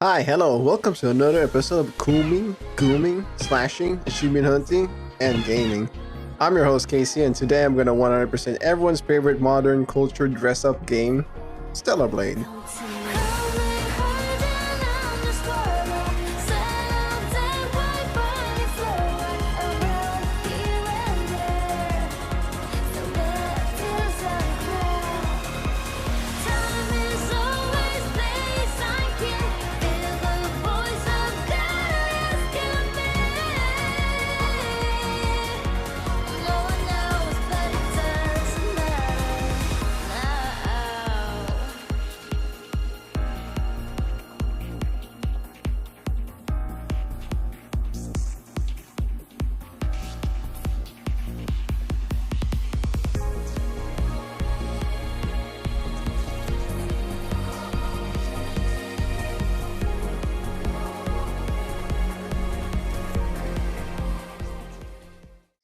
Hi, hello, welcome to another episode of Koomin, Slashing, Achievement Hunting, and Gaming. I'm your host Casey, and today I'm gonna 100% everyone's favorite modern culture dress-up game, Stellar Blade.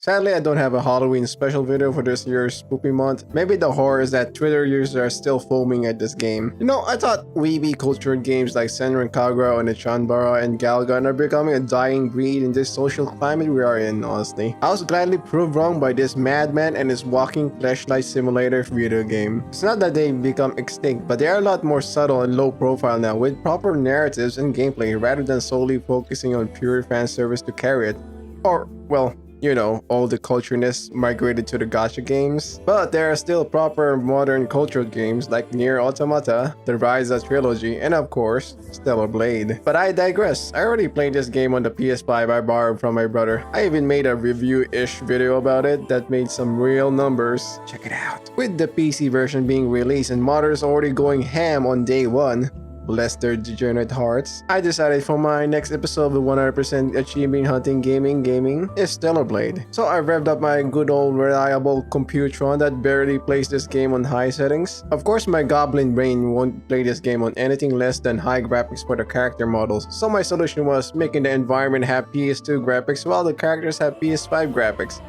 Sadly, I don't have a Halloween special video for this year's Spoopy month. Maybe the horror is that Twitter users are still foaming at this game. You know, I thought weeby cultured games like Senran Kagura and Chanbara and Galgun are becoming a dying breed in this social climate we are in, honestly. I was gladly proved wrong by this madman and his walking fleshlight simulator video game. It's not that they become extinct, but they are a lot more subtle and low profile now with proper narratives and gameplay rather than solely focusing on pure fan service to carry it. Or, well, you know, all the cultureness migrated to the gacha games. But there are still proper modern cultural games like Nier Automata, the Ryza trilogy, and of course, Stellar Blade. But I digress. I already played this game on the PS5 I borrowed from my brother. I even made a review-ish video about it that made some real numbers. Check it out. With the PC version being released and modders already going ham on day one, bless their degenerate hearts, I decided for my next episode of 100% Achievement Hunting Gaming is Stellar Blade. So I revved up my good old reliable Computron that barely plays this game on high settings. Of course, my goblin brain won't play this game on anything less than high graphics for the character models, so my solution was making the environment have PS2 graphics while the characters have PS5 graphics.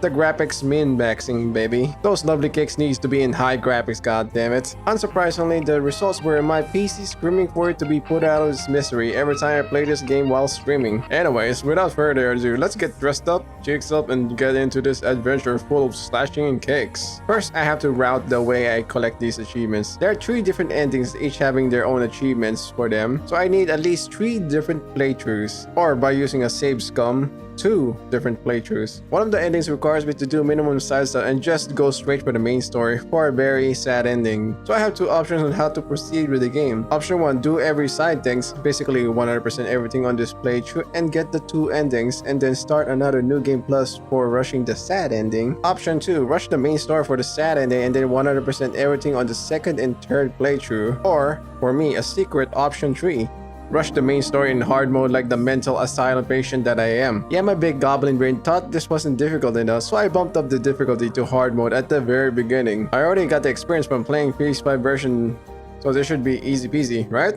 The graphics min-maxing, baby. Those lovely kicks needs to be in high graphics, goddammit. Unsurprisingly, the results were my PC screaming for it to be put out of its misery every time I play this game while streaming. Anyways, without further ado, let's get dressed up, jigs up, and get into this adventure full of slashing and kicks. First, I have to route the way I collect these achievements. There are 3 different endings, each having their own achievements for them, so I need at least 3 different playthroughs. Or by using a save scum, 2 different playthroughs. One of the endings requires me to do minimum side stuff and just go straight for the main story for a very sad ending. So I have 2 options on how to proceed with the game. Option 1, do every side things, basically 100% everything on this playthrough and get the 2 endings and then start another new game plus for rushing the sad ending. Option 2, rush the main story for the sad ending and then 100% everything on the second and third playthrough. Or, for me, a secret option 3. Rush the main story in hard mode like the mental asylum patient that I am. Yeah, my big goblin brain thought this wasn't difficult enough, so I bumped up the difficulty to hard mode at the very beginning. I already got the experience from playing PS5 version, so this should be easy peasy, right?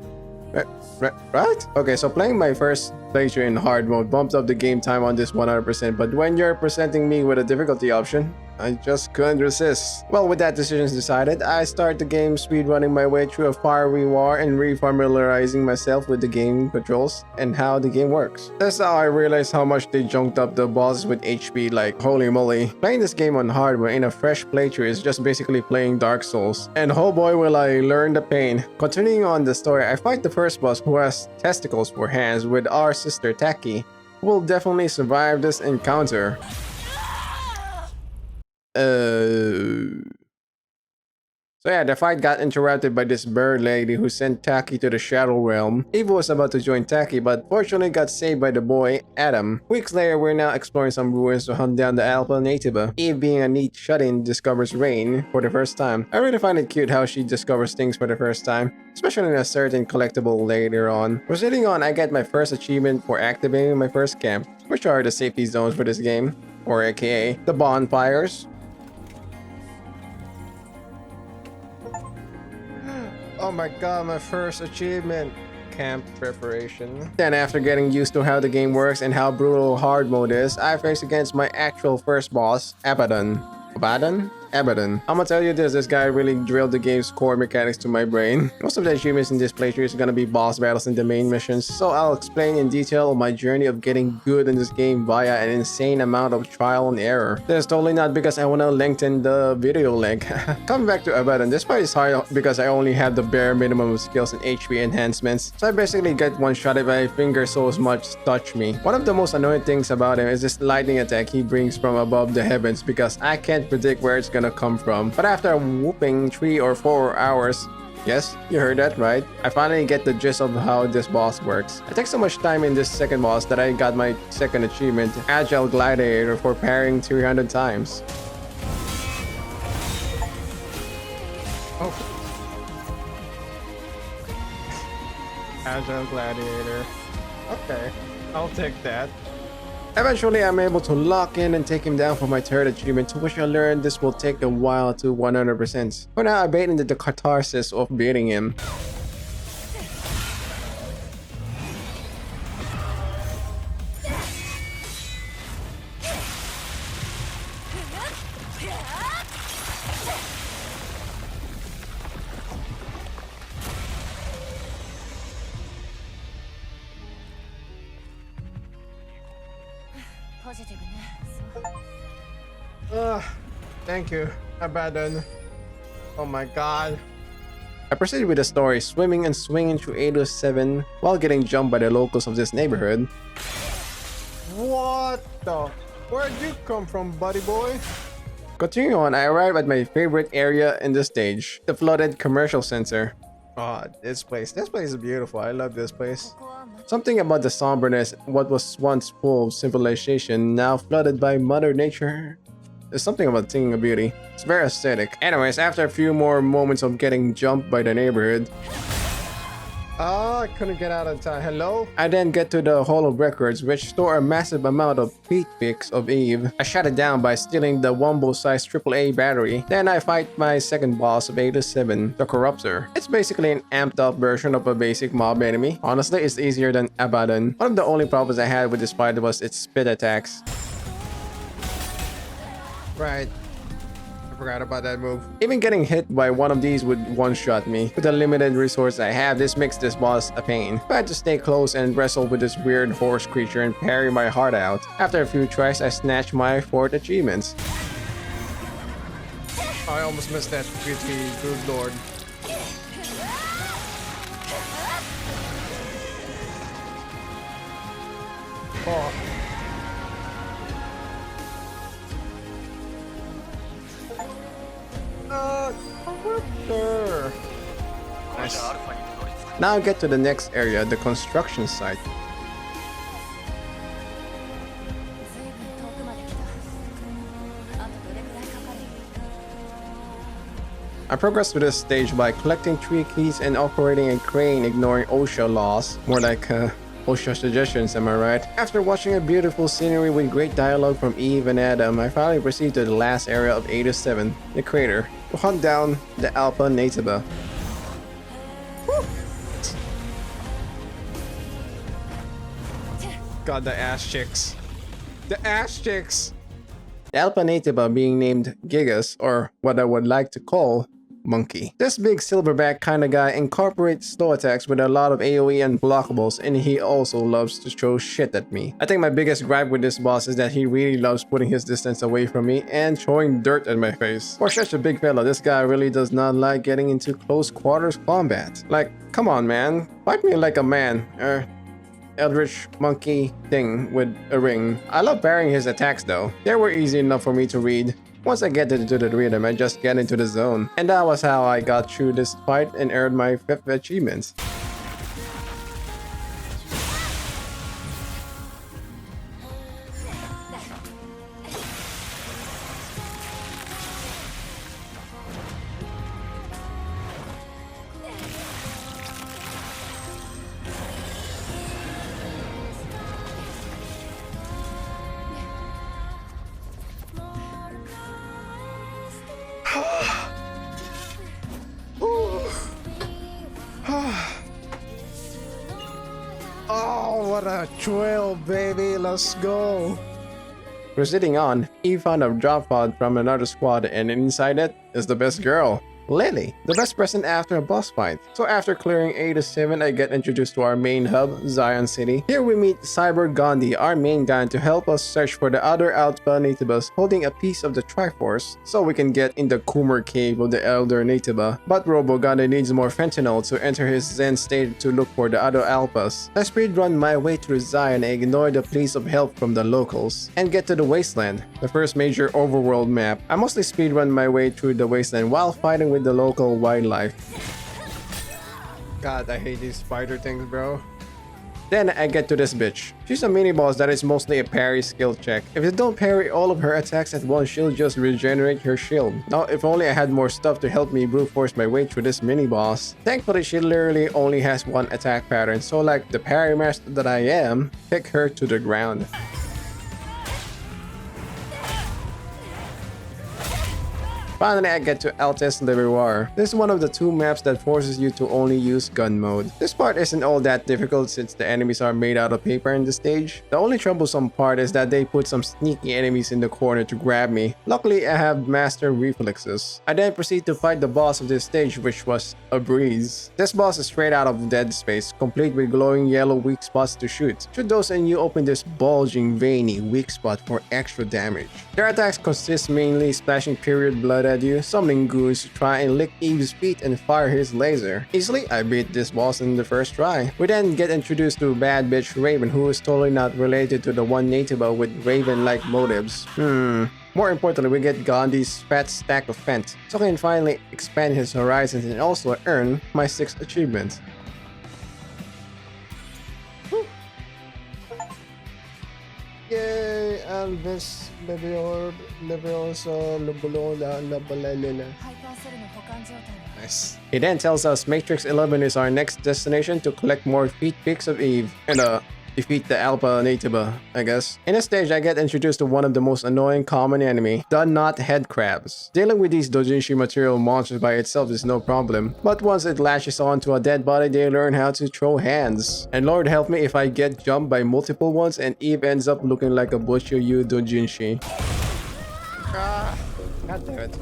Right? Okay, so playing my first playthrough in hard mode bumped up the game time on this 100%, but when you're presenting me with a difficulty option, I just couldn't resist. Well, with that decision decided, I start the game speedrunning my way through a fiery war and refamiliarizing myself with the game controls and how the game works. That's how I realized how much they junked up the bosses with HP, like holy moly. Playing this game on hard mode in a fresh playthrough is just basically playing Dark Souls. And oh boy will I learn the pain. Continuing on the story, I fight the first boss who has testicles for hands with our sister Taki, who will definitely survive this encounter. So yeah, the fight got interrupted by this bird lady who sent Taki to the Shadow Realm. Eva was about to join Taki, but fortunately got saved by the boy, Adam. Weeks later, we're now exploring some ruins to hunt down the Alpha Nativa. Eve, being a neat shut-in, discovers rain for the first time. I really find it cute how she discovers things for the first time, especially in a certain collectible later on. Proceeding on, I get my first achievement for activating my first camp, which are the safety zones for this game, or aka the bonfires. Oh my god, my first achievement! Camp preparation. Then after getting used to how the game works and how brutal hard mode is, I face against my actual first boss, Abaddon. Abaddon. I'ma tell you this guy really drilled the game's core mechanics to my brain. Most of the achievements in this playthrough is gonna be boss battles and the main missions, so I'll explain in detail my journey of getting good in this game via an insane amount of trial and error. This is totally not because I wanna lengthen the video length. Coming back to Abaddon, this part is hard because I only have the bare minimum of skills and HP enhancements, so I basically get one shot if my finger so much touch me. One of the most annoying things about him is this lightning attack he brings from above the heavens because I can't predict where it's gonna come from. But after a whooping 3 or 4 hours, yes, you heard that right, I finally get the gist of how this boss works. I take so much time in this second boss that I got my second achievement, Agile Gladiator, for parrying 300 times. Oh. Agile Gladiator. Okay, I'll take that. Eventually, I'm able to lock in and take him down for my third achievement, to which I learned this will take a while to 100%. For now, I bait into the catharsis of beating him. Thank you, Abaddon. Oh my god. I proceeded with the story, swimming and swinging through 807 while getting jumped by the locals of this neighborhood. What the? Where'd you come from, buddy boy? Continuing on, I arrived at my favorite area in the stage, the flooded commercial center. Oh, this place is beautiful. I love this place. Something about the somberness, what was once full of civilization, now flooded by Mother Nature. There's something about seeing a beauty. It's very aesthetic. Anyways, after a few more moments of getting jumped by the neighborhood. Oh, I couldn't get out of time. Hello? I then get to the Hall of Records, which store a massive amount of peak pics of Eve. I shut it down by stealing the Wombo-sized AAA battery. Then I fight my second boss of 87, the Corruptor. It's basically an amped up version of a basic mob enemy. Honestly, it's easier than Abaddon. One of the only problems I had with this fight was its spit attacks. Right. I forgot about that move. Even getting hit by one of these would one-shot me. With the limited resource I have, this makes this boss a pain. I had to stay close and wrestle with this weird horse creature and parry my heart out. After a few tries, I snatched my 4th achievement. I almost missed that pretty good lord. Oh. Nice. Now get to the next area, the construction site. I progressed to this stage by collecting 3 keys and operating a crane, ignoring OSHA laws. More like OSHA suggestions, am I right? After watching a beautiful scenery with great dialogue from Eve and Adam, I finally proceed to the last area of 87, the crater, to hunt down the Alpha Nativa. God, the ass chicks. The ass chicks! The Alpha Nativa being named Gigas, or what I would like to call Monkey. This big silverback kinda guy incorporates slow attacks with a lot of AoE and blockables, and he also loves to throw shit at me. I think my biggest gripe with this boss is that he really loves putting his distance away from me and throwing dirt at my face. For such a big fella, this guy really does not like getting into close quarters combat. Like, come on man, fight me like a man. Eldritch monkey thing with a ring. I love parrying his attacks though. They were easy enough for me to read. Once I get into the rhythm, I just get into the zone. And that was how I got through this fight and earned my 5th achievement. Oh, what a thrill, baby. Let's go. Proceeding on, Eve found a drop pod from another squad and inside it is the best girl, Lily, the best present after a boss fight. So after clearing 8 to 7, I get introduced to our main hub, Zion City. Here we meet Cyber Gandhi, our main guy, to help us search for the other Alpha Natives holding a piece of the Triforce so we can get in the Koomin cave of the Elder Nativa. But Robo Gandhi needs more fentanyl to enter his Zen state to look for the other Alphas. I speedrun my way through Zion and ignore the pleas of help from the locals and get to the Wasteland, the first major overworld map. I mostly speedrun my way through the Wasteland while fighting with the local wildlife. God, I hate these spider things, bro. Then I get to this bitch. She's a mini boss that is mostly a parry skill check. If you don't parry all of her attacks at once, she'll just regenerate her shield. Now, if only I had more stuff to help me brute force my way through this mini boss. Thankfully, she literally only has one attack pattern, so like the parry master that I am, kick her to the ground. Finally, I get to Altes Liverwar. This is one of the 2 maps that forces you to only use gun mode. This part isn't all that difficult since the enemies are made out of paper in this stage. The only troublesome part is that they put some sneaky enemies in the corner to grab me. Luckily, I have master reflexes. I then proceed to fight the boss of this stage, which was a breeze. This boss is straight out of Dead Space, complete with glowing yellow weak spots to shoot. Shoot those and you open this bulging, veiny weak spot for extra damage. Their attacks consist mainly splashing period blood at you, summoning goons to try and lick Eve's feet and fire his laser. Easily, I beat this boss in the first try. We then get introduced to bad bitch Raven, who is totally not related to the one Nativa with Raven-like motives. More importantly, we get Gandhi's fat stack of fent, so I can finally expand his horizons and also earn my 6th achievement. Yay! Alves Leviosa Lubula. Nice. He then tells us Matrix 11 is our next destination to collect more feet pics of Eve and defeat the Alpha Nativa, I guess. In this stage, I get introduced to one of the most annoying common enemy, the knot head crabs. Dealing with these doujinshi material monsters by itself is no problem, but once it lashes onto a dead body, they learn how to throw hands. And Lord help me if I get jumped by multiple ones and Eve ends up looking like a Bushido Yu doujinshi. God damn it.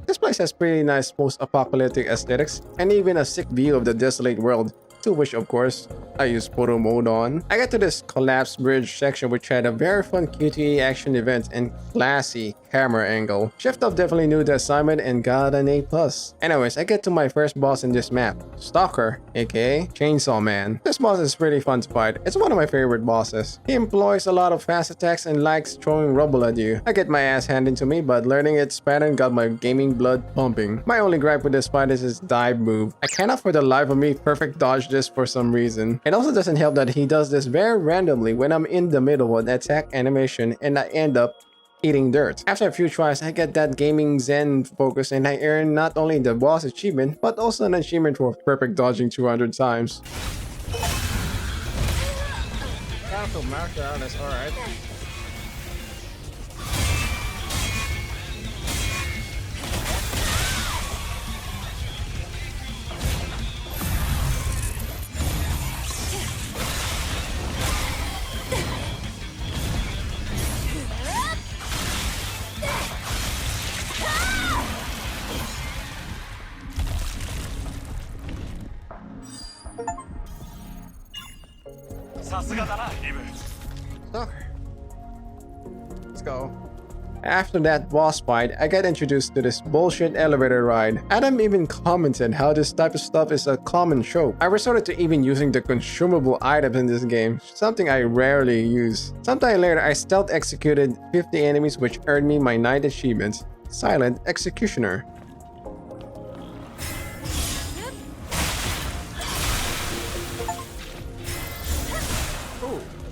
This place has pretty nice post-apocalyptic aesthetics and even a sick view of the desolate world, to which of course I use photo mode on. I get to this collapsed bridge section which had a very fun QTE action event and classy camera angle. Shift-Up definitely knew the assignment and got an A+. Anyways, I get to my first boss in this map, Stalker, aka Chainsaw Man. This boss is pretty fun to fight. It's one of my favorite bosses. He employs a lot of fast attacks and likes throwing rubble at you. I get my ass handed to me, but learning its pattern got my gaming blood pumping. My only gripe with this fight is his dive move. I cannot for the life of me perfect dodge this for some reason. It also doesn't help that he does this very randomly when I'm in the middle of an attack animation and I end up eating dirt. After a few tries, I get that gaming zen focus and I earn not only the boss achievement, but also an achievement for perfect dodging 200 times. Powerful markdown, that's alright. Stalker. Let's go. After that boss fight, I get introduced to this bullshit elevator ride. Adam even commented how this type of stuff is a common trope. I resorted to even using the consumable items in this game, something I rarely use. Sometime later, I stealth executed 50 enemies which earned me my 9th achievement, Silent Executioner.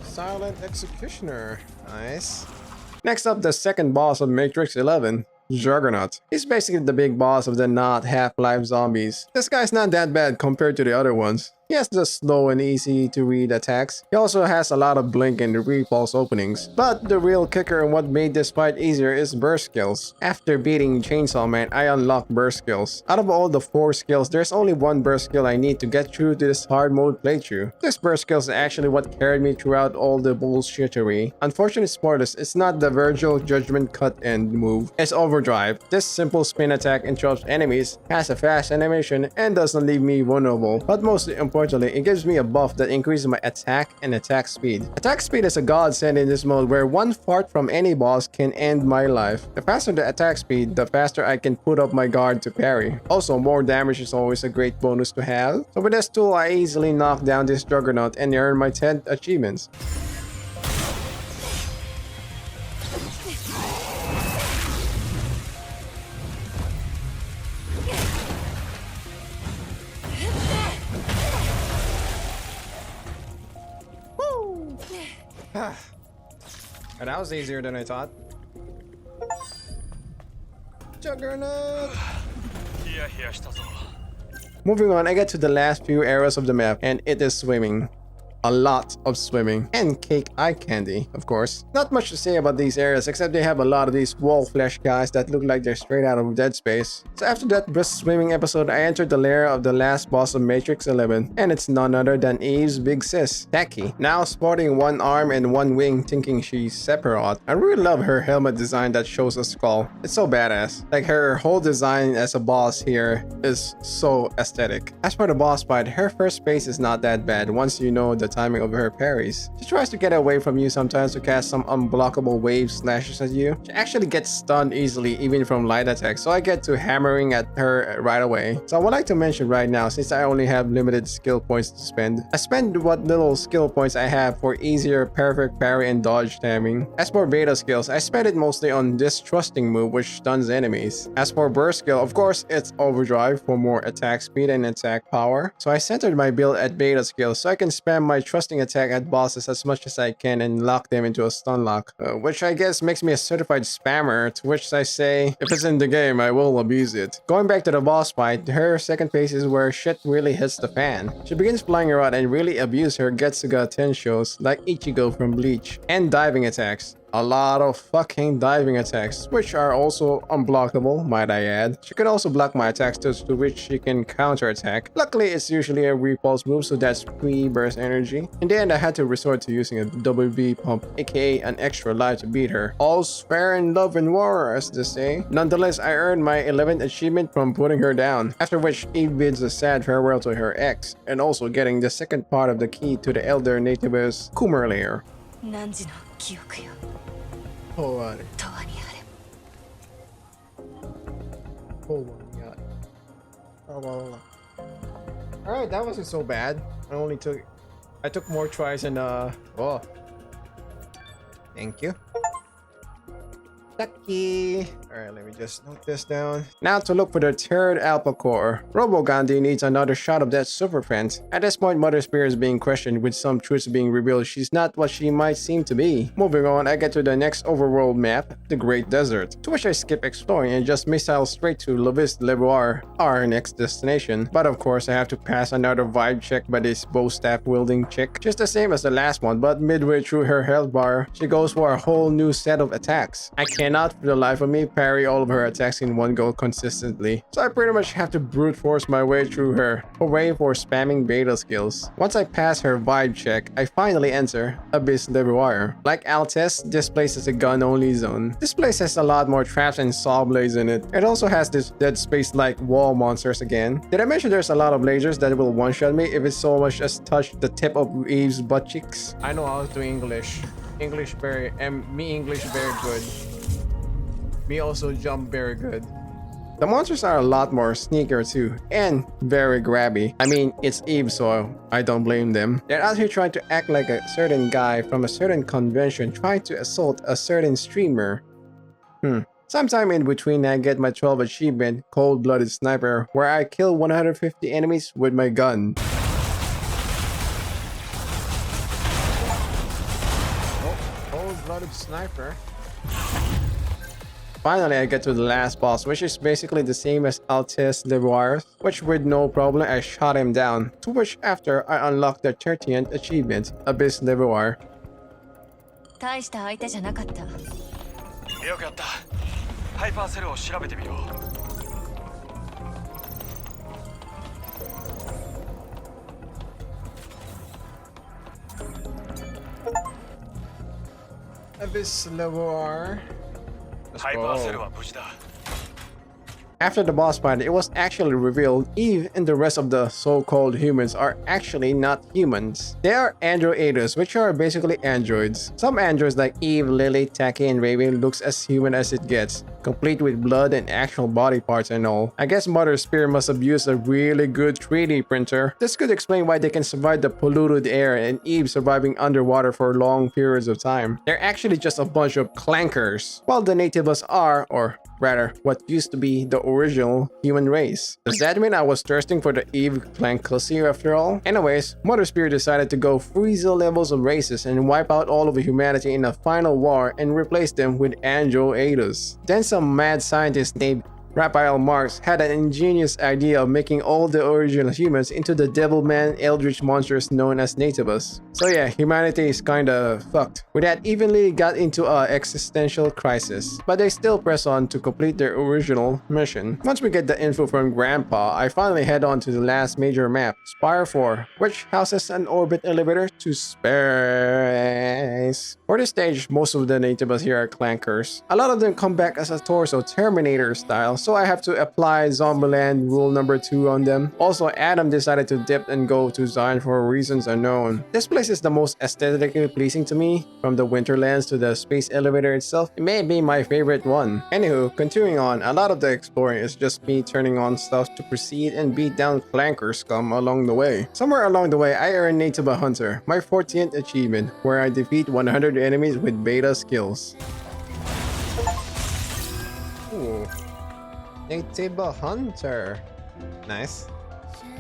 Silent Executioner. Nice. Next up, the second boss of Matrix 11, Juggernaut. He's basically the big boss of the not Half-Life zombies. This guy's not that bad compared to the other ones. He has the slow and easy to read attacks. He also has a lot of blink and repulse openings. But the real kicker and what made this fight easier is burst skills. After beating Chainsaw Man, I unlocked burst skills. Out of all the 4 skills, there's only one burst skill I need to get through to this hard mode playthrough. This burst skill is actually what carried me throughout all the bullshittery. Unfortunately, spoilers, it's not the Virgil Judgment cut end move. It's overdrive. This simple spin attack interrupts enemies, has a fast animation, and doesn't leave me vulnerable. But most importantly, it gives me a buff that increases my attack and attack speed. Attack speed is a godsend in this mode where one fart from any boss can end my life. The faster the attack speed, the faster I can put up my guard to parry. Also, more damage is always a great bonus to have. So with this tool, I easily knock down this juggernaut and earn my 10th achievements. And that was easier than I thought. Juggernaut! Moving on, I get to the last few areas of the map, and it is swimming. A lot of swimming and cake eye candy, of course. Not much to say about these areas except they have a lot of these wall flesh guys that look like they're straight out of Dead Space. So after that brisk swimming episode, I entered the lair of the last boss of Matrix 11, and it's none other than Eve's big sis, Taki. Now sporting one arm and one wing, thinking she's Sephiroth. I really love her helmet design that shows a skull. It's so badass. Like her whole design as a boss here is so aesthetic. As for the boss fight, her first phase is not that bad once you know the timing of her parries. She tries to get away from you sometimes to cast some unblockable wave slashes at you. She actually gets stunned easily even from light attacks, so I get to hammering at her right away. So I would like to mention right now, since I only have limited skill points to spend, I spend what little skill points I have for easier perfect parry and dodge timing. As for beta skills, I spend it mostly on this thrusting move which stuns enemies. As for burst skill, of course it's overdrive for more attack speed and attack power. So I centered my build at beta skill so I can spam my thrusting attack at bosses as much as I can and lock them into a stun lock, which I guess makes me a certified spammer, to which I say, if it's in the game, I will abuse it. Going back to the boss fight, her second phase is where shit really hits the fan. She begins flying around and really abuse her Getsuga Tenshos like Ichigo from Bleach, and diving attacks. A lot of fucking diving attacks, which are also unblockable, might I add. She can also block my attacks to which she can counter attack. Luckily, it's usually a repulse move, so that's pre-burst energy. In the end, I had to resort to using a WB pump, aka an extra life to beat her. All's fair in love and war, as they say. Nonetheless, I earned my 11th achievement from putting her down, after which Eve bids a sad farewell to her ex, and also getting the second part of the key to the Elder Native's Koomin lair. Oh my god. Alright, that wasn't so bad. I took more tries and oh. Thank you. Taki. Alright, let me just note this down. Now to look for the third Alpha Core. Robo Gandhi needs another shot of that super friend. At this point, Mother Spirit is being questioned with some truths being revealed. She's not what she might seem to be. Moving on, I get to the next overworld map, the Great Desert, to which I skip exploring and just missile straight to Lovis Levoir, our next destination. But of course, I have to pass another vibe check by this bow staff wielding chick. Just the same as the last one, but midway through her health bar, she goes for a whole new set of attacks. I cannot for the life of me parry all of her attacks in one go consistently, so I pretty much have to brute force my way through her. Hooray for spamming beta skills. Once I pass her vibe check, I finally enter Abyss Levoir. Like Altes, this place is a gun only zone. This place has a lot more traps and saw blades in it. It also has this Dead Space like wall monsters again. Did I mention there's a lot of lasers that will one shot me if it so much as touch the tip of Eve's butt cheeks? I know how to English. English very good. Me also jump very good. The monsters are a lot more sneaker too, and very grabby. I mean, it's Eve, so I don't blame them. They're out here trying to act like a certain guy from a certain convention trying to assault a certain streamer. Sometime in between, I get my 12th achievement, Cold-Blooded Sniper, where I kill 150 enemies with my gun. Oh, Cold-Blooded Sniper. Finally, I get to the last boss, which is basically the same as Altis Levoir's, which with no problem I shot him down, to which after I unlocked the 30th achievement, Abyss Levoir. 大した相手じゃなかった。よかった。ハイパーセルを調べてみろ。Abyss Levoir.ハイパーセルは無事だ。 After the boss fight, it was actually revealed Eve and the rest of the so-called humans are actually not humans. They are androids, which are basically androids. Some androids like Eve, Lily, Taki, and Raven looks as human as it gets, complete with blood and actual body parts and all. I guess Mother Spear must have used a really good 3D printer. This could explain why they can survive the polluted air and Eve surviving underwater for long periods of time. They're actually just a bunch of clankers, while the natives are, or rather, what used to be the original human race. Does that mean I was thirsting for the Eve Clancussy after all? Anyways, Mother Spear decided to go freeze the levels of races and wipe out all of humanity in a final war and replace them with androids. Then some mad scientist named Raphael Marx had an ingenious idea of making all the original humans into the devilman eldritch monsters known as Nativus. So yeah, humanity is kinda fucked. With that, evenly got into a existential crisis, but they still press on to complete their original mission. Once we get the info from Grandpa, I finally head on to the last major map, Spire 4, which houses an orbit elevator to space. For this stage, most of the Nativus here are clankers. A lot of them come back as a torso Terminator style, so I have to apply Zombieland rule number 2 on them. Also, Adam decided to dip and go to Zion for reasons unknown. This place is the most aesthetically pleasing to me. From the Winterlands to the space elevator itself, it may be my favorite one. Anywho, continuing on, a lot of the exploring is just me turning on stuff to proceed and beat down clanker scum along the way. Somewhere along the way, I earned Native Hunter, my 14th achievement, where I defeat 100 enemies with beta skills. Ooh. Native Hunter. Nice.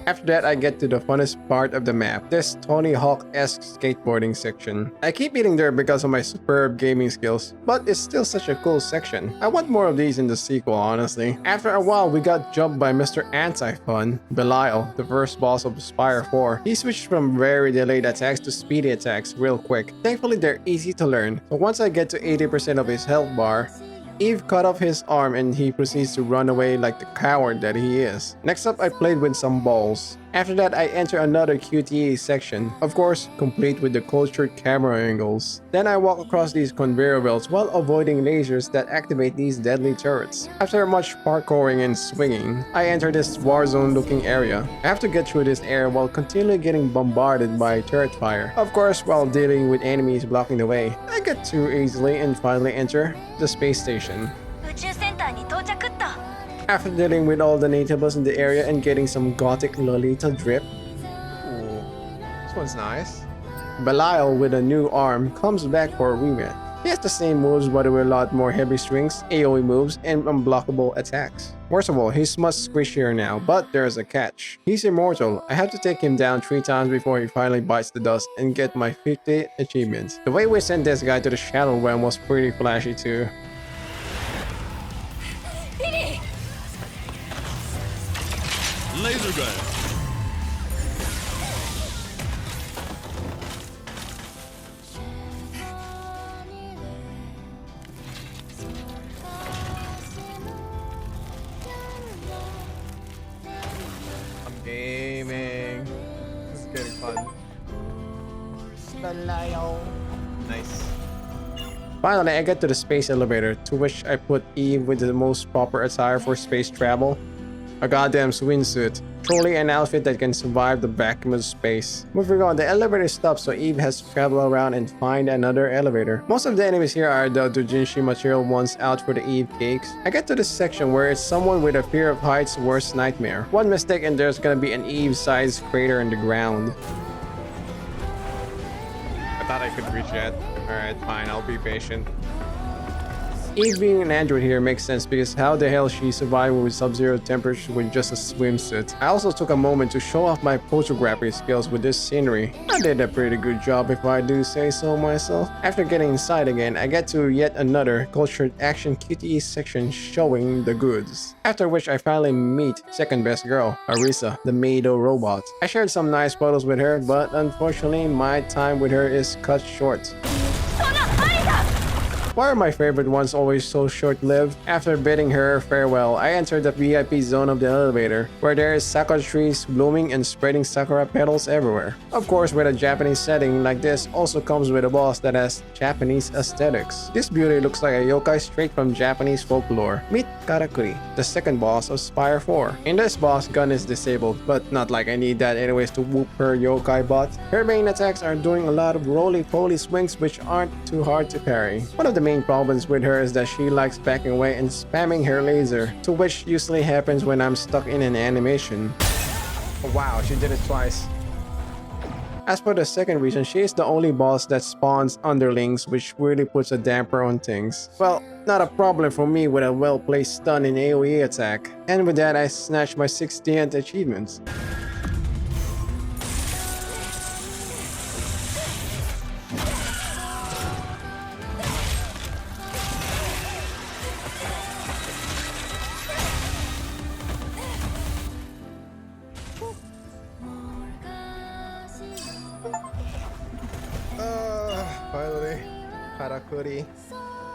After that, I get to the funnest part of the map, this Tony Hawk-esque skateboarding section. I keep eating there because of my superb gaming skills, but it's still such a cool section. I want more of these in the sequel, honestly. After a while, we got jumped by Mr. Anti-Fun, Belial, the first boss of Spire 4. He switched from very delayed attacks to speedy attacks real quick. Thankfully, they're easy to learn, so once I get to 80% of his health bar, Eve cut off his arm and he proceeds to run away like the coward that he is. Next up, I played with some balls. After that, I enter another QTE section, of course, complete with the cultured camera angles. Then I walk across these conveyor belts while avoiding lasers that activate these deadly turrets. After much parkouring and swinging, I enter this war zone looking area. I have to get through this area while continually getting bombarded by turret fire. Of course, while dealing with enemies blocking the way, I get through easily and finally enter the space station. 宇宙センターに到着った。 After dealing with all the natives in the area and getting some gothic Lolita drip. Ooh, this one's nice. Belial with a new arm comes back for a rematch. He has the same moves but with a lot more heavy strings, AoE moves, and unblockable attacks. Worst of all, he's much squishier now, but there's a catch. He's immortal. I have to take him down 3 times before he finally bites the dust and get my 50 achievements. The way we sent this guy to the Shadow Realm was pretty flashy too. Laser gun. I'm gaming. This is getting fun. Nice. Finally, I get to the space elevator, to which I put Eve with the most proper attire for space travel. A goddamn swimsuit. Truly an outfit that can survive the vacuum of space. Moving on, the elevator stops so Eve has to travel around and find another elevator. Most of the enemies here are the doujinshi material ones out for the Eve cakes. I get to this section where it's someone with a fear of heights' worst nightmare. One mistake and there's gonna be an Eve-sized crater in the ground. I thought I could reach that. Alright, fine, I'll be patient. Eve being an android here makes sense because how the hell she survived with sub-zero temperatures with just a swimsuit. I also took a moment to show off my photography skills with this scenery. I did a pretty good job if I do say so myself. After getting inside again, I get to yet another cultured action QTE section showing the goods. After which I finally meet second best girl, Arisa, the Mado robot. I shared some nice photos with her, but unfortunately my time with her is cut short. Why are my favorite ones always so short-lived? After bidding her farewell, I entered the VIP zone of the elevator, where there is sakura trees blooming and spreading sakura petals everywhere. Of course, with a Japanese setting like this also comes with a boss that has Japanese aesthetics. This beauty looks like a yokai straight from Japanese folklore. Meet Karakuri, the second boss of Spire 4. In this boss, gun is disabled, but not like I need that anyways to whoop her yokai butt. Her main attacks are doing a lot of roly-poly swings which aren't too hard to parry. One of the main problems with her is that she likes backing away and spamming her laser, to which usually happens when I'm stuck in an animation. Oh, wow, she did it twice. As for the second reason, she is the only boss that spawns underlings, which really puts a damper on things. Well, not a problem for me with a well-placed stun in AoE attack. And with that, I snatched my 60th achievement. Finally, Karakuri.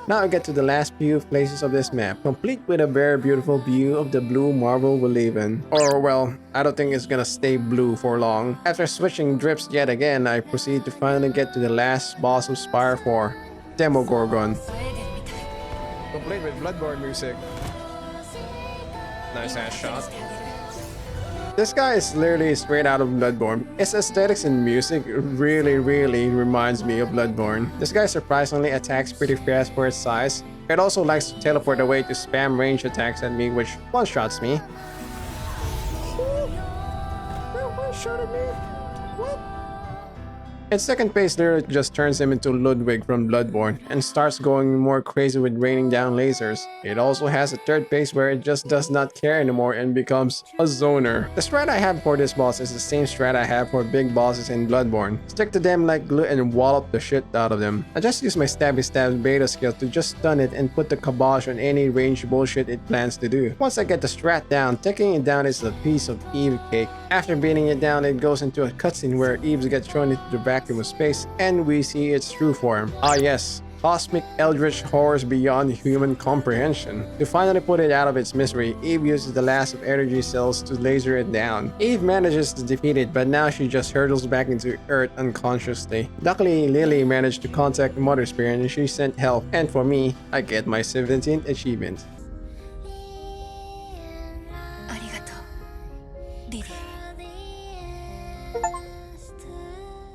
Now I get to the last few places of this map, complete with a very beautiful view of the blue marble we live in. Or well, I don't think it's gonna stay blue for long. After switching drifts yet again, I proceed to finally get to the last boss of Spire 4, Demogorgon. Complete with Bloodborne music. Nice ass shot. This guy is literally straight out of Bloodborne. Its aesthetics and music really reminds me of Bloodborne. This guy surprisingly attacks pretty fast for its size. It also likes to teleport away to spam range attacks at me, which one-shots me. One-shotted me? What? Its second phase literally just turns him into Ludwig from Bloodborne and starts going more crazy with raining down lasers. It also has a third phase where it just does not care anymore and becomes a zoner. The strat I have for this boss is the same strat I have for big bosses in Bloodborne. Stick to them like glue and wallop the shit out of them. I just use my stabby stab beta skill to just stun it and put the kibosh on any ranged bullshit it plans to do. Once I get the strat down, taking it down is a piece of Eve cake. After beating it down, it goes into a cutscene where Eve gets thrown into the vacuum of space and we see its true form. Ah yes, cosmic eldritch horrors beyond human comprehension. To finally put it out of its misery, Eve uses the last of energy cells to laser it down. Eve manages to defeat it, but now she just hurtles back into Earth unconsciously. Luckily, Lily managed to contact Mother Spirit and she sent help, and for me, I get my 17th achievement.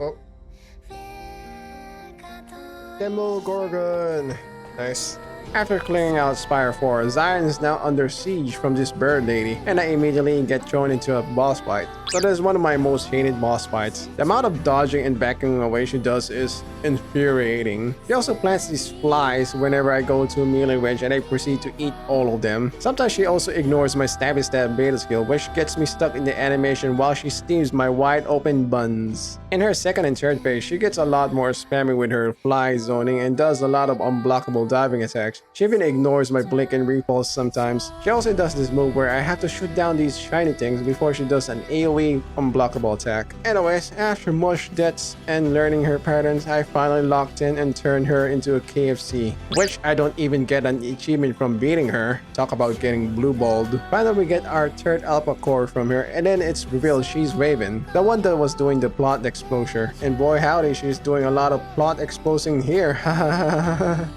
Oh. Demogorgon! Nice. After clearing out Spire 4, Zion is now under siege from this bird lady, and I immediately get thrown into a boss fight. So that is one of my most hated boss fights. The amount of dodging and backing away she does is infuriating. She also plants these flies whenever I go to a melee range and I proceed to eat all of them. Sometimes she also ignores my stabby stab beta skill, which gets me stuck in the animation while she steams my wide open buns. In her second and third phase, she gets a lot more spammy with her fly zoning and does a lot of unblockable diving attacks. She even ignores my blink and repulse sometimes. She also does this move where I have to shoot down these shiny things before she does an AoE unblockable attack. Anyways, after much deaths and learning her patterns, I finally locked in and turned her into a KFC, which I don't even get an achievement from beating her. Talk about getting blue-balled. Finally, we get our third alpha core from her, and then it's revealed she's Raven, the one that was doing the plot exposure. And boy howdy, she's doing a lot of plot exposing here.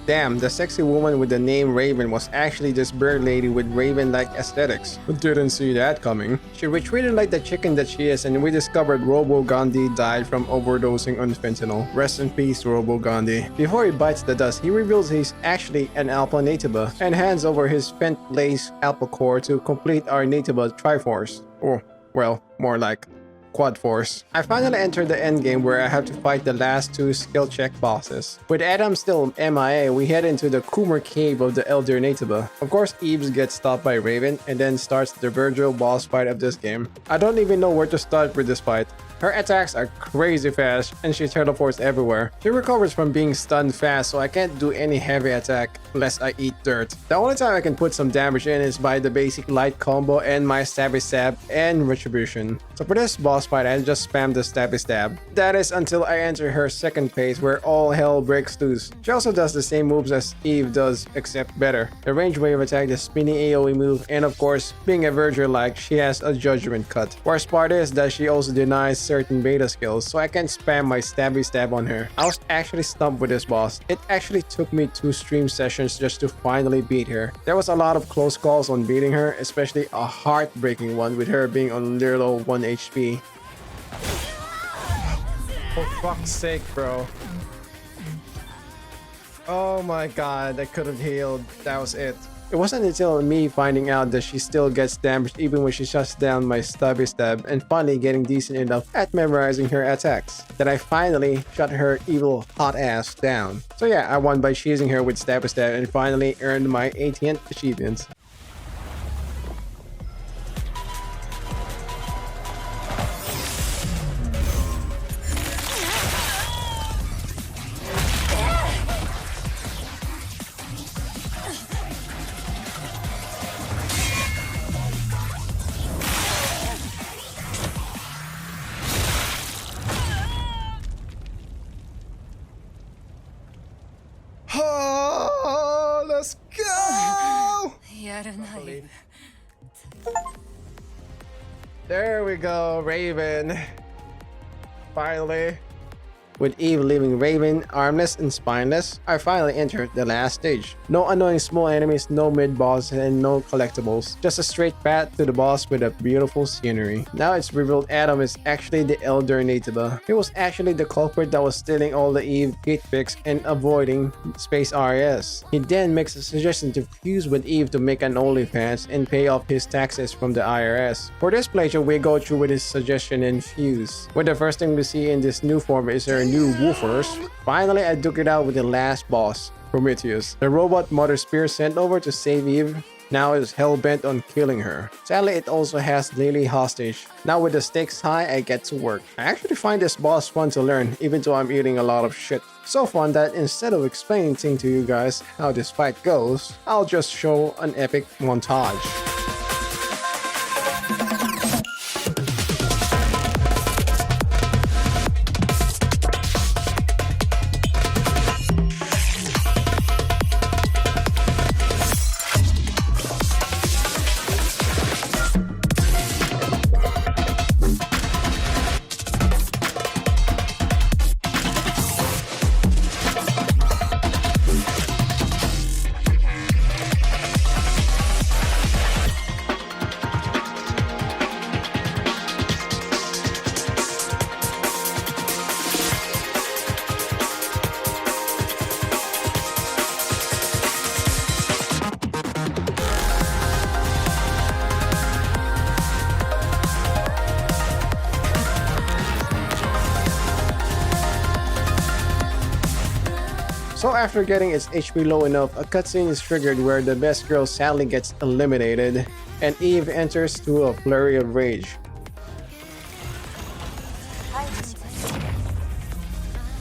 Damn, the sexy woman with the name Raven was actually this bird lady with Raven-like aesthetics. Didn't see that coming. She retreated like the chicken that she is, and we discovered Robo Gandhi died from overdosing on fentanyl. Rest in peace, Robo Gandhi. Before he bites the dust, he reveals he's actually an Alpha Natiba and hands over his Fent-Lace Alpha Core to complete our Natiba Triforce. Or, well, more like Quad Force. I finally entered the endgame where I have to fight the last 2 skill check bosses. With Adam still MIA, we head into the Koomin cave of the Elder Nataba. Of course, Eve gets stopped by Raven and then starts the Virgil boss fight of this game. I don't even know where to start with this fight. Her attacks are crazy fast and she teleports everywhere. She recovers from being stunned fast, so I can't do any heavy attack unless I eat dirt. The only time I can put some damage in is by the basic light combo and my stabby stab and retribution. So for this boss fight, I just spam the stabby stab. That is until I enter her second phase where all hell breaks loose. She also does the same moves as Eve does, except better. The range wave attack, the spinning AoE move, and of course, being a Virgil-like, she has a judgment cut. Worst part is that she also denies certain beta skills, so I can spam my stabby stab on her. I was actually stumped with this boss. It actually took me 2 stream sessions just to finally beat her. There was a lot of close calls on beating her, especially a heartbreaking one with her being on little 1 HP. For fuck's sake, bro. Oh my god, I could have healed. That was it. It wasn't until me finding out that she still gets damaged even when she shuts down my stabby stab and finally getting decent enough at memorizing her attacks that I finally shut her evil hot ass down. So yeah, I won by cheesing her with stabby stab and finally earned my 18th achievement. Oh, let's go! やるない。 There we go, Raven. Finally. With Eve leaving Raven armless and spineless, I finally entered the last stage. No annoying small enemies, no mid-boss, and no collectibles. Just a straight path to the boss with a beautiful scenery. Now it's revealed Adam is actually the Elder Nataba. He was actually the culprit that was stealing all the Eve hit picks and avoiding space RS. He then makes a suggestion to fuse with Eve to make an OnlyFans and pay off his taxes from the IRS. For this playthrough, we go through with his suggestion and fuse. Where the first thing we see in this new form is her new woofers. Finally, I took it out with the last boss, Prometheus. The robot Mother Spear sent over to save Eve now is hell-bent on killing her. Sadly, it also has Lily hostage. Now with the stakes high, I get to work. I actually find this boss fun to learn, even though I'm eating a lot of shit. So fun that instead of explaining to you guys how this fight goes, I'll just show an epic montage. So after getting its HP low enough, a cutscene is triggered where the best girl sadly gets eliminated, and Eve enters through a flurry of rage.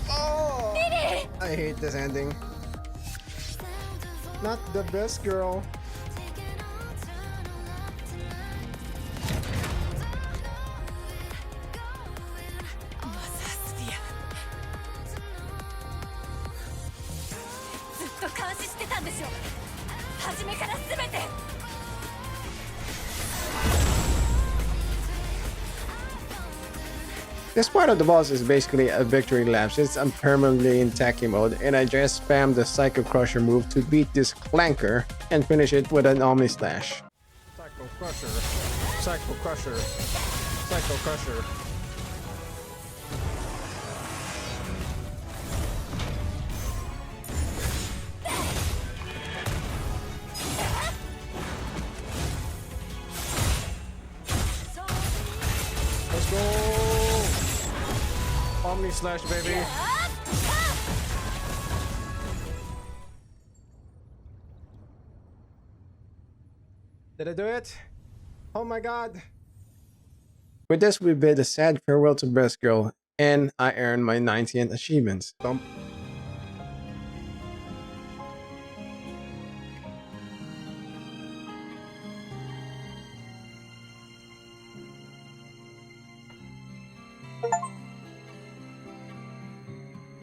Oh, I hate this ending. Not the best girl. This part of the boss is basically a victory lap since I'm permanently in Taki mode and I just spam the Psycho Crusher move to beat this clanker and finish it with an Omni Slash. Psycho Crusher, Psycho Crusher, Psycho Crusher. Let's go! Omni Slash, baby. Did I do it? Oh my god. With this, we bid a sad farewell to Best Girl, and I earned my 90th achievement. Thump.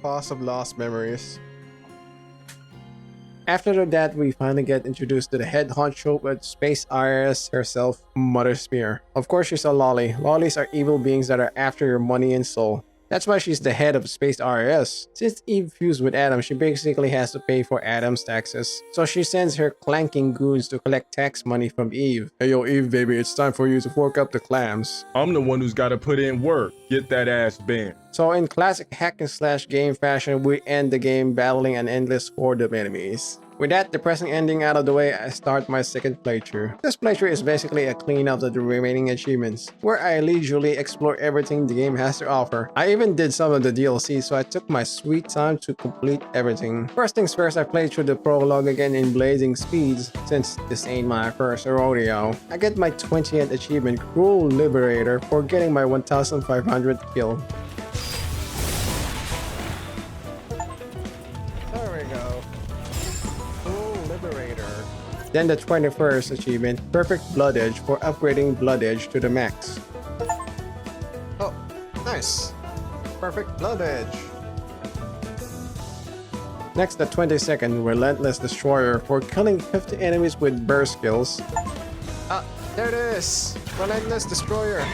Pause of lost memories. After that, we finally get introduced to the head honcho with Space Iris herself, Mother Spear. Of course, she's a lolly. Lollies are evil beings that are after your money and soul. That's why she's the head of Space RS. Since Eve fused with Adam, she basically has to pay for Adam's taxes. So she sends her clanking goons to collect tax money from Eve. Hey yo Eve baby, it's time for you to fork up the clams. I'm the one who's got to put in work. Get that ass banned. So in classic hack and slash game fashion, we end the game battling an endless horde of enemies. With that depressing ending out of the way, I start my second playthrough. This playthrough is basically a cleanup of the remaining achievements, where I leisurely explore everything the game has to offer. I even did some of the DLC, so I took my sweet time to complete everything. First things first, I played through the prologue again in blazing speeds, since this ain't my first rodeo. I get my 20th achievement, Cruel Liberator, for getting my 1500th kill. Then the 21st achievement, Perfect Blood Edge, for upgrading Blood Edge to the max. Oh, nice! Perfect Blood Edge. Next, the 22nd, Relentless Destroyer, for killing 50 enemies with burst skills. Ah, there it is! Relentless Destroyer.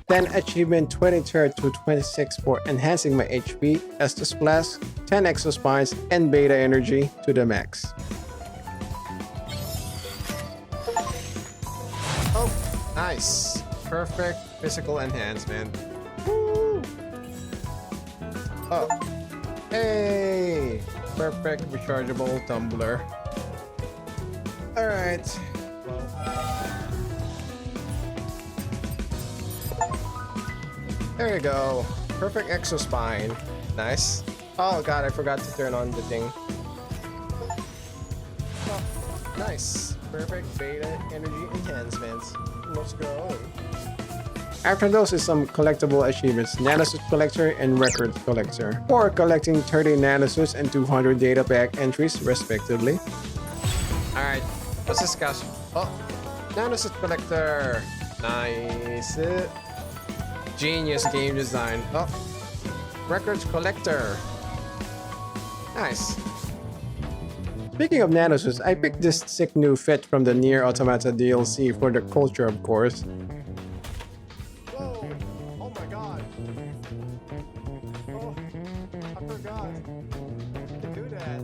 Then achievement 23rd to 26th for enhancing my HP, Estus Blast, 10 Exospines, and Beta Energy to the max. Oh, nice. Perfect physical enhancement. Woo! Oh, hey! Perfect rechargeable tumbler. Alright. There you go. Perfect Exospine. Nice. Oh god, I forgot to turn on the thing. Oh, nice. Perfect Beta Energy enhancements. Let's go. After those is some collectible achievements, Nanosuit Collector and Record Collector, for collecting 30 nanosuits and 200 data pack entries respectively. Alright, let's discuss. Oh, Nanosuit Collector. Nice. Genius game design. Oh, Records Collector. Nice. Speaking of nanosuits, I picked this sick new fit from the Nier Automata DLC for the culture, of course. Whoa! Oh my god! Oh, I forgot. You can do that.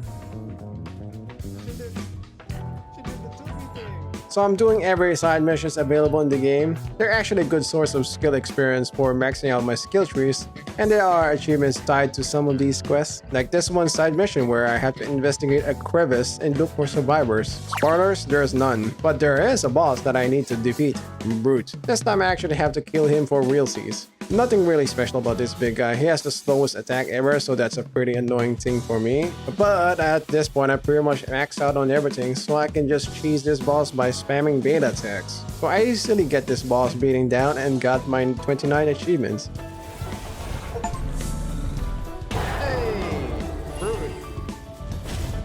She did the Tubi thing. So I'm doing every side missions available in the game. They're actually a good source of skill experience for maxing out my skill trees, and there are achievements tied to some of these quests, like this one side mission where I have to investigate a crevice and look for survivors. Spoilers, there's none, but there is a boss that I need to defeat, Brute. This time I actually have to kill him for realsies. Nothing really special about this big guy. He has the slowest attack ever, so that's a pretty annoying thing for me. But at this point, I pretty much maxed out on everything, so I can just cheese this boss by spamming beta attacks. So I easily get this boss beating down and got my 29 achievements. Hey! Brute!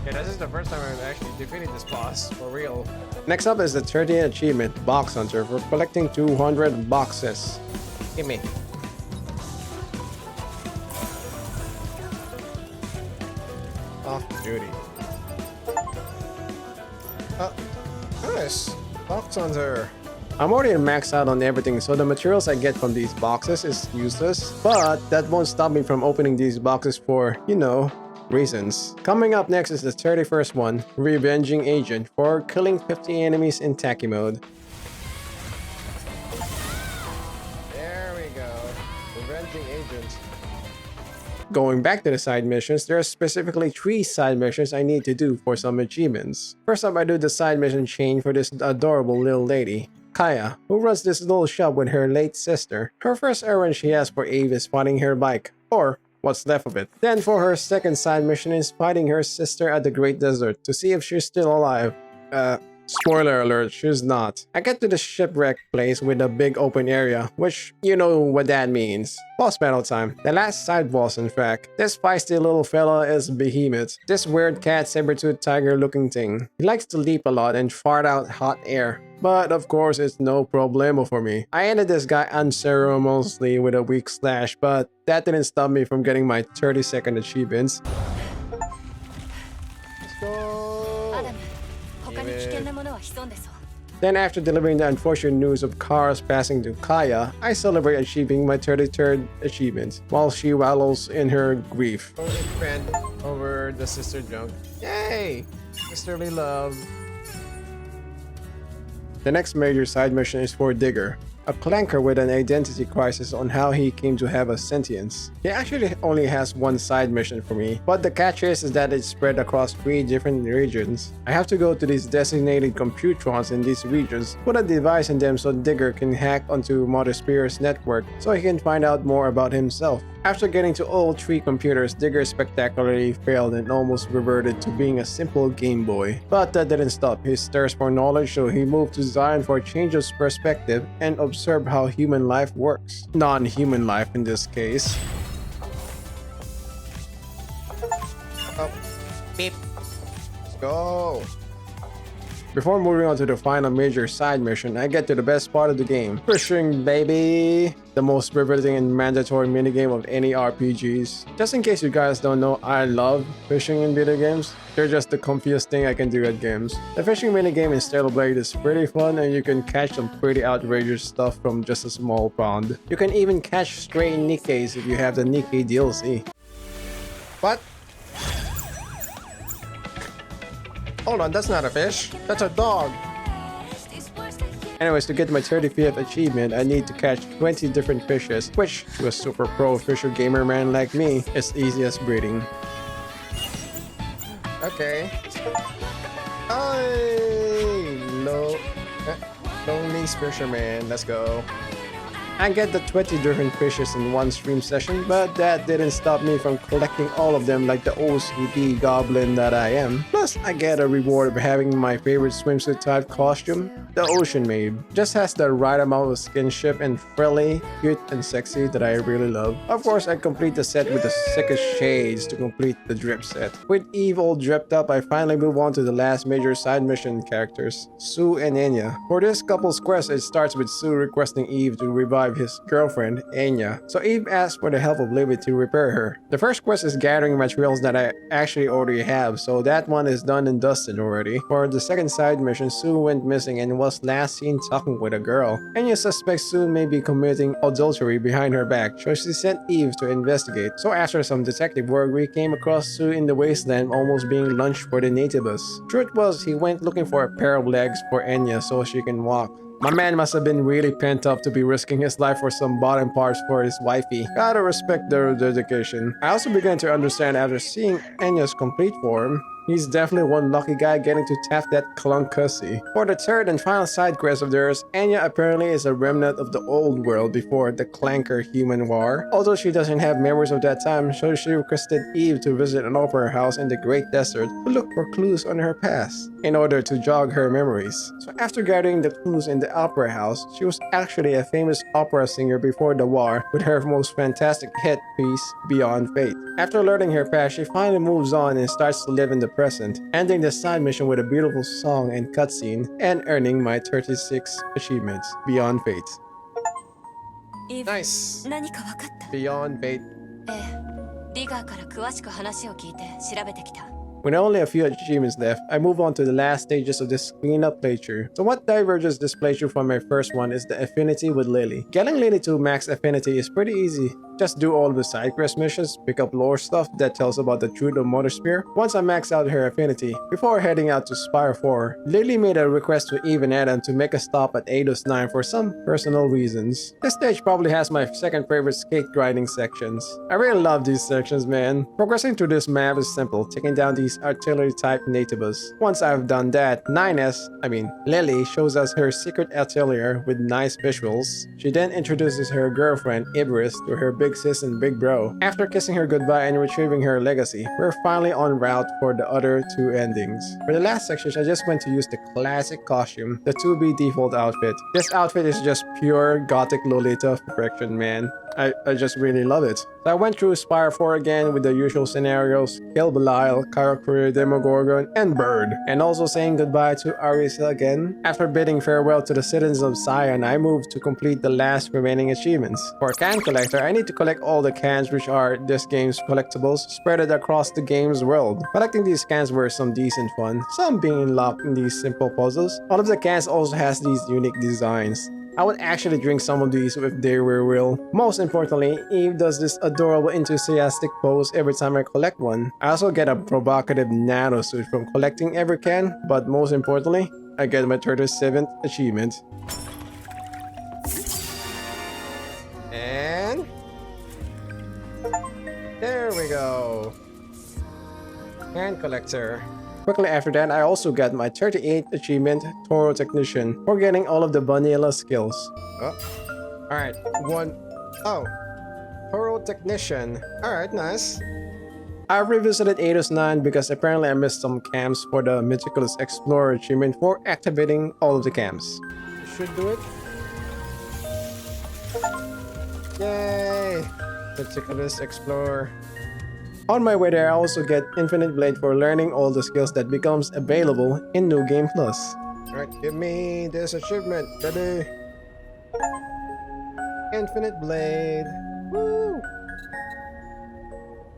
Yeah, this is the first time I've actually defeated this boss, for real. Next up is the 30th achievement, Box Hunter, for collecting 200 boxes. Gimme. Off duty. Nice. Box Hunter. I'm already maxed out on everything, so the materials I get from these boxes is useless, but that won't stop me from opening these boxes for, you know, reasons. Coming up next is the 31st one, Revenging Agent, for killing 50 enemies in Taki mode. There we go. Revenging Agent. Going back to the side missions, there are specifically 3 side missions I need to do for some achievements. First up, I do the side mission chain for this adorable little lady. Kaya, who runs this little shop with her late sister. Her first errand she has for Eve is finding her bike, or what's left of it. Then for her second side mission is finding her sister at the Great Desert to see if she's still alive. Spoiler alert, she's not. I get to the shipwreck place with a big open area, which you know what that means. Boss battle time. The last side boss, in fact. This feisty little fella is Behemoth. This weird cat saber-tooth tiger looking thing. He likes to leap a lot and fart out hot air. But of course, it's no problemo for me. I ended this guy unceremoniously with a weak slash, but that didn't stop me from getting my 30-second achievements. Let's go! アダム、他に危険なものは潜んでそう。 Then after delivering the unfortunate news of cars passing to Kaya, I celebrate achieving my 33rd achievement, while she wallows in her grief. Friend over the sister junk. Yay! Sisterly love. The next major side mission is for Digger, a clanker with an identity crisis on how he came to have a sentience. He actually only has one side mission for me, but the catch is that it's spread across 3 different regions. I have to go to these designated computrons in these regions, put a device in them so Digger can hack onto Mother Spear's network so he can find out more about himself. After getting to all 3 computers, Digger spectacularly failed and almost reverted to being a simple Game Boy. But that didn't stop his thirst for knowledge, so he moved to Zion for a change of perspective and observed how human life works. Non-human life in this case. Oh. Beep. Let's go. Before moving on to the final major side mission, I get to the best part of the game. Fishing, baby! The most riveting and mandatory minigame of any RPGs. Just in case you guys don't know, I love fishing in video games. They're just the comfiest thing I can do at games. The fishing minigame in Stellar Blade is pretty fun and you can catch some pretty outrageous stuff from just a small pond. You can even catch stray Nikkeis if you have the Nikkei DLC. What? Hold on, that's not a fish. That's a dog. Anyways, to get my 35th achievement, I need to catch 20 different fishes, which, to a super pro fisher gamer man like me, is easy as breathing. Okay. Hey, lonely fisherman, let's go. I get the 20 different fishes in one stream session, but that didn't stop me from collecting all of them like the OCD goblin that I am. Plus, I get a reward of having my favorite swimsuit type costume, the Ocean Maid. Just has the right amount of skinship and frilly, cute and sexy that I really love. Of course, I complete the set with the sickest shades to complete the drip set. With Eve all dripped up, I finally move on to the last major side mission characters, Sue and Enya. For this couple's quest, it starts with Sue requesting Eve to revive his girlfriend, Enya. So Eve asks for the help of Libby to repair her. The first quest is gathering materials that I actually already have, so that one is done and dusted already. For the second side mission, Sue went missing and was last seen talking with a girl. Enya suspects Sue may be committing adultery behind her back, so she sent Eve to investigate. So after some detective work, we came across Sue in the wasteland almost being lunch for the natives. Truth was, he went looking for a pair of legs for Enya so she can walk. My man must have been really pent up to be risking his life for some bottom parts for his wifey. Gotta respect their dedication. I also began to understand after seeing Enya's complete form, he's definitely one lucky guy getting to tap that clunkussy. For the third and final side quest of theirs, Enya apparently is a remnant of the old world before the Clanker human war. Although she doesn't have memories of that time, so she requested Eve to visit an opera house in the Great Desert to look for clues on her past in order to jog her memories. So after gathering the clues in the opera house, she was actually a famous opera singer before the war with her most fantastic hit piece, Beyond Fate. After learning her past, she finally moves on and starts to live in the present, ending the side mission with a beautiful song and cutscene, and earning my 36 achievements, Beyond Fate. Nice! 何か分かった？ Beyond Fate. ええ、リガーから詳しく話を聞いて調べてきた。 With only a few achievements left, I move on to the last stages of this cleanup playthrough. So what diverges this playthrough from my first one is the affinity with Lily. Getting Lily to max affinity is pretty easy. just do all of the side quest missions, pick up lore stuff that tells about the truth of Mother Spear once I max out her affinity. Before heading out to Spire 4, Lily made a request to Eve and Adam to make a stop at Eidos 9 for some personal reasons. This stage probably has my second favorite skate grinding sections. I really love these sections, man. Progressing through this map is simple, taking down these artillery type natives. Once I've done that, Lily shows us her secret atelier with nice visuals. She then introduces her girlfriend, Ibris, to her big sis and big bro. After kissing her goodbye and retrieving her legacy, we're finally en route for the other two endings. For the last sections, I just went to use the classic costume, the 2B default outfit. This outfit is just pure gothic Lolita perfection, man. I just really love it. So I went through Spire 4 again with the usual scenarios, Kill Belial, Karakuri, Demogorgon, and Bird, and also saying goodbye to Arisa again. After bidding farewell to the citizens of Sion, I moved to complete the last remaining achievements. For Can Collector, I need to collect all the cans which are this game's collectibles spread across the game's world. Collecting these cans were some decent fun, some being unlocked in these simple puzzles. All of the cans also has these unique designs. I would actually drink some of these if they were real. Most importantly, Eve does this adorable enthusiastic pose every time I collect one. I also get a provocative nano suit from collecting every can, but most importantly, I get my 37th achievement. And there we go. Can Collector. Quickly after that, I also got my 38th achievement, Toro Technician, for getting all of the vanilla skills. Alright, Toro Technician. Alright, nice. I revisited Eidos 9 because apparently I missed some camps for the Meticulous Explorer achievement for activating all of the camps. Should do it. Yay! Meticulous Explorer. On my way there, I also get Infinite Blade for learning all the skills that becomes available in New Game Plus. Alright, give me this achievement, baby. Infinite Blade. Woo!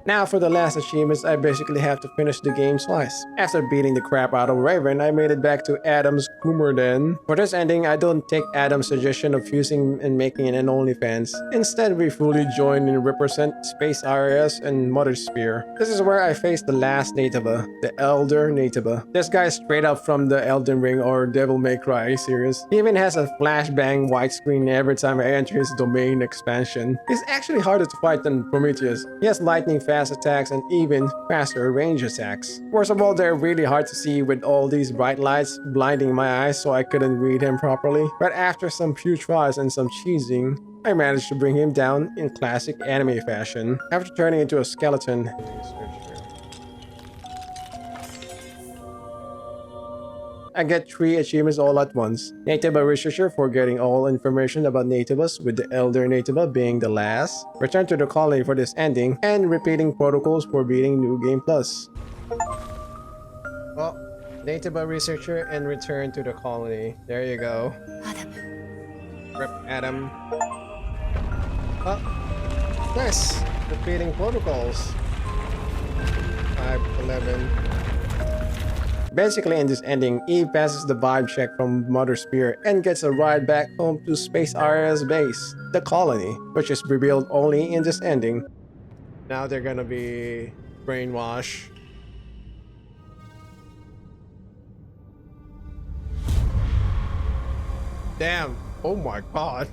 Now for the last achievements, I basically have to finish the game twice. After beating the crap out of Raven, I made it back to Adam's Koomin. For this ending, I don't take Adam's suggestion of fusing and making an OnlyFans. Instead, we fully join and represent Space Areas and Mother Spear. This is where I face the last Natiba, the Elder Natiba. This guy is straight up from the Elden Ring or Devil May Cry series. He even has a flashbang widescreen every time I enter his domain expansion. He's actually harder to fight than Prometheus. He has lightning fast attacks and even faster range attacks. Worst of all, they're really hard to see with all these bright lights blinding my eyes, so I couldn't read him properly. But after some few tries and some cheesing, I managed to bring him down in classic anime fashion. After turning into a skeleton, I get 3 achievements all at once. Natiba Researcher for getting all information about Natibas, with the Elder Natiba being the last. Return to the colony for this ending, and repeating protocols for beating New Game Plus. Well, Natiba Researcher and return to the colony. There you go. Rep Adam. Oh, nice. Repeating protocols. 511. Basically, in this ending, Eve passes the vibe check from Mother Spear and gets a ride back home to Space Area's base, the colony, which is revealed only in this ending. Now they're gonna be brainwashed. Damn. Oh my god.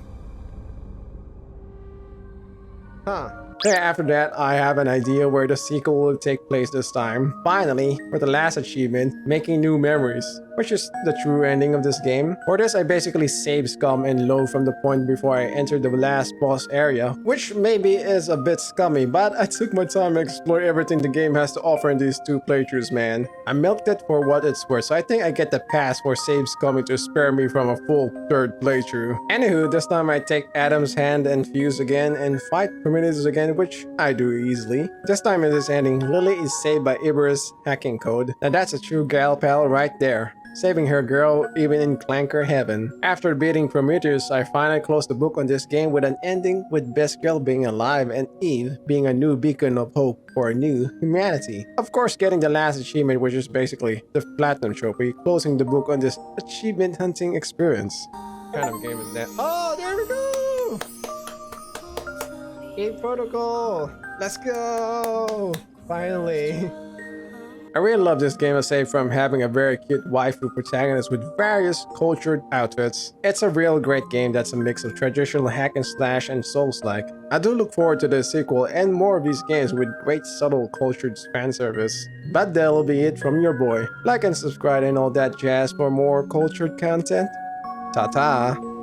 Huh. Yeah, after that, I have an idea where the sequel will take place this time. Finally, for the last achievement, making new memories, which is the true ending of this game. For this, I basically save scum and load from the point before I enter the last boss area, which maybe is a bit scummy, but I took my time to explore everything the game has to offer in these 2 playthroughs, man. I milked it for what it's worth, so I think I get the pass for save scumming to spare me from a full 3rd playthrough. Anywho, this time I take Adam's hand and fuse again and fight Prometheus again, which I do easily. This time in this ending, Lily is saved by Ibris' hacking code. Now that's a true gal pal right there. Saving her girl even in Clanker heaven. After beating Prometheus, I finally closed the book on this game with an ending with Best Girl being alive and Eve being a new beacon of hope for a new humanity. Of course, getting the last achievement, which is basically the Platinum Trophy, closing the book on this achievement hunting experience. What kind of game is that? Oh, there we go! Game Protocol! Let's go! Finally. I really love this game aside from having a very cute waifu protagonist with various cultured outfits. It's a real great game that's a mix of traditional hack and slash and souls-like. I do look forward to the sequel and more of these games with great subtle cultured fan service. But that'll be it from your boy. Like and subscribe and all that jazz for more cultured content. Ta-ta!